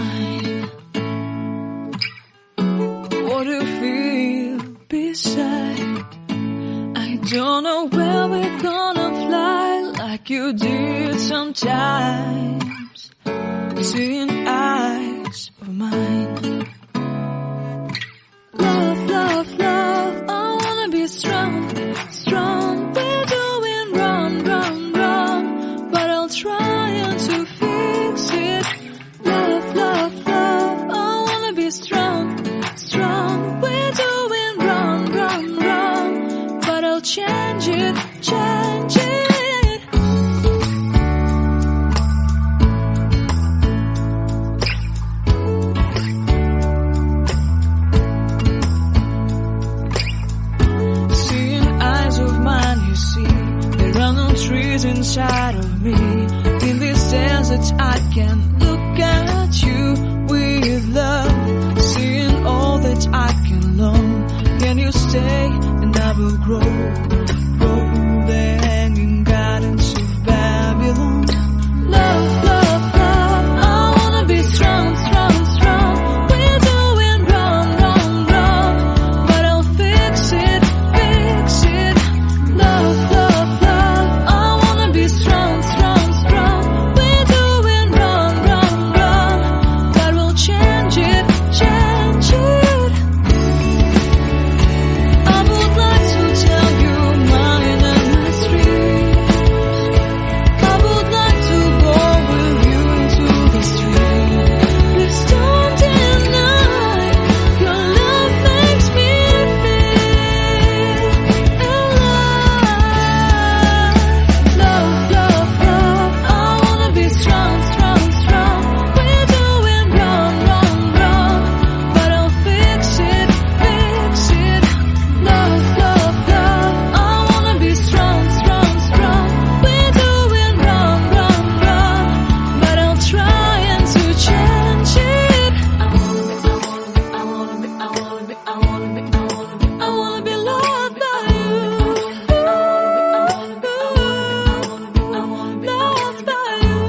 mine. What do you feel beside? I don't know where we're gonna fly like you did sometimes. Seeing eyes of mine. Love, love, love, I wanna be strong, strong. We're doing wrong, wrong, wrong, but I'll try to fix it. Love, love, love, I wanna be strong, strong. We're doing wrong, wrong, wrong, but I'll change it, change it. Trees inside of me. In this desert I can look at you with love. Seeing all that I can learn. Can you stay and I will grow? Grow the hanging gardens of Babylon. Love, love, love, I wanna be strong, strong, strong. We're doing wrong, wrong, wrong, but I'll fix it, fix it. Love, love, strong, strong, strong. We're doing wrong, wrong, wrong, but we'll change it, change it. I would like to tell you mine and my streets. I would like to go with you into the street. Please don't deny your love makes me feel alive. Love, love, strong, strong, strong. We're doing wrong, wrong, wrong, but I'll fix it, fix it. Love, love, love, I wanna be strong, strong, strong. We're doing wrong, wrong, wrong, but I'll try to change it. I wanna be loved by you. Loved by you.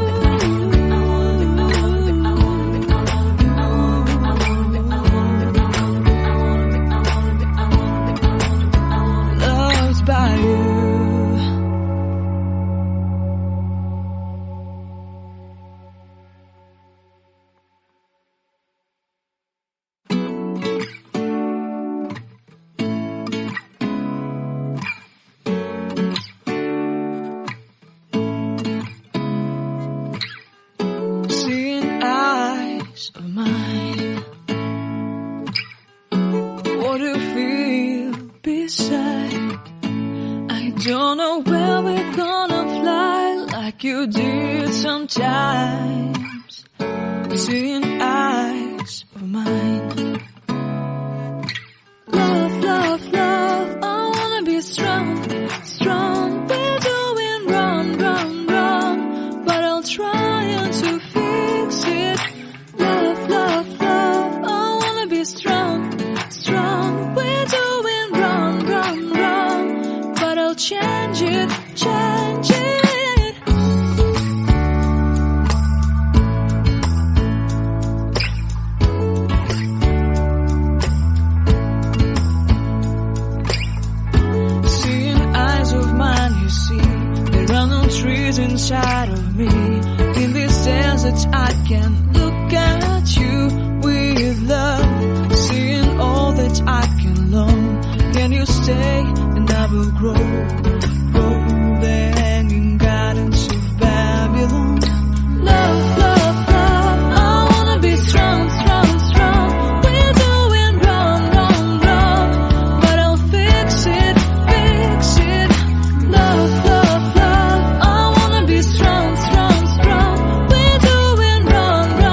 Loved by you. Seeing eyes of mine. What do you feel beside? I don't know where we're gonna fly like you did sometimes. Seeing eyes of mine. Love, love, love, I wanna be strong, strong. We're doing wrong, wrong, wrong, but I'll try to fix it. Love, love, love, I wanna be strong, strong. We're doing wrong, wrong, wrong, but I'll change it, change it. Seeing eyes of mine, you see, there are no trees inside of me. In this desert I can look at you with love. Seeing all that I can learn. Can you stay and I will grow? Grow the hanging gardens of Babylon. Love, love, love, I wanna be strong, strong, strong. We're doing wrong, wrong, wrong, but I'll fix it, fix it. Love, love, love, I wanna be strong, strong, strong. We're doing wrong, wrong.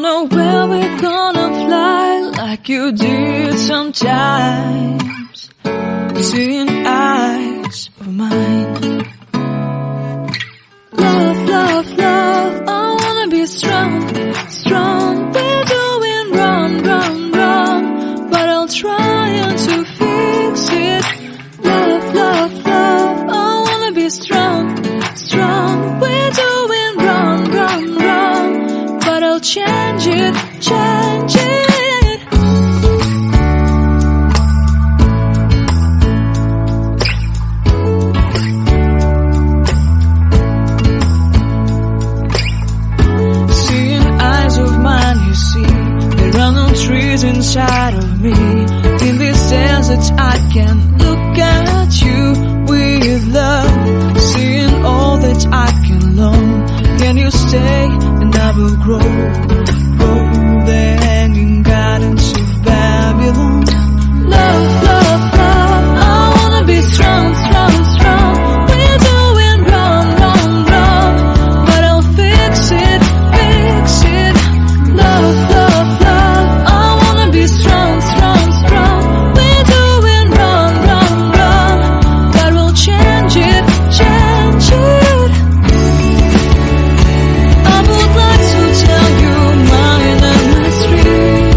don't know where we're gonna fly like you did sometimes. Seeing eyes of mine. Love, love, love, I wanna be strong, strong. We're doing wrong, wrong, wrong, but I'll try to fix it. Love, love, love, I wanna be strong, strong. We're doing wrong, wrong, wrong, but I'll change it, change it. Trees inside of me. In this desert I can look at you with love. Seeing all that I can learn. Can you stay and I will grow? Grow the hanging gardens of Babylon. Love, love, love, I wanna be strong, strong, strong. We're doing wrong, wrong, wrong, but I'll fix it, fix it. Love, love, love, strong, strong, strong. We're doing wrong, wrong, wrong, but we'll change it, change it. I would like to tell you mine and my street.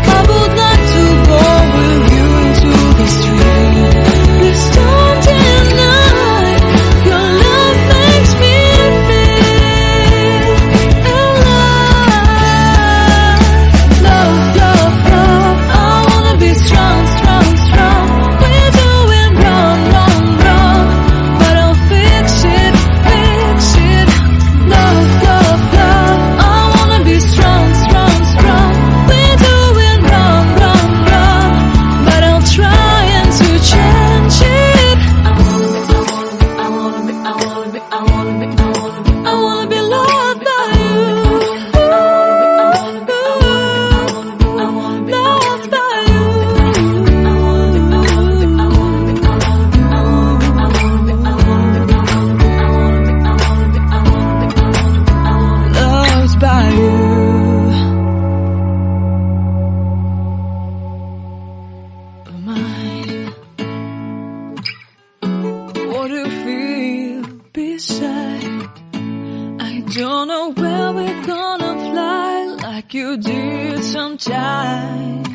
I would like to go with you to the street. Please don't deny your love makes me feel alive. Love, love, love, I wanna be strong, strong, strong. We're doing wrong, wrong, wrong, but I'll fix it, fix it. Love, love, love, I wanna be strong, strong, strong. We're doing wrong, wrong, wrong, but I'll try to change it. I wanna be loved by you. Loved by you. Loved by you. Mine. What do you feel beside? I don't know where we're gonna fly like you did sometimes.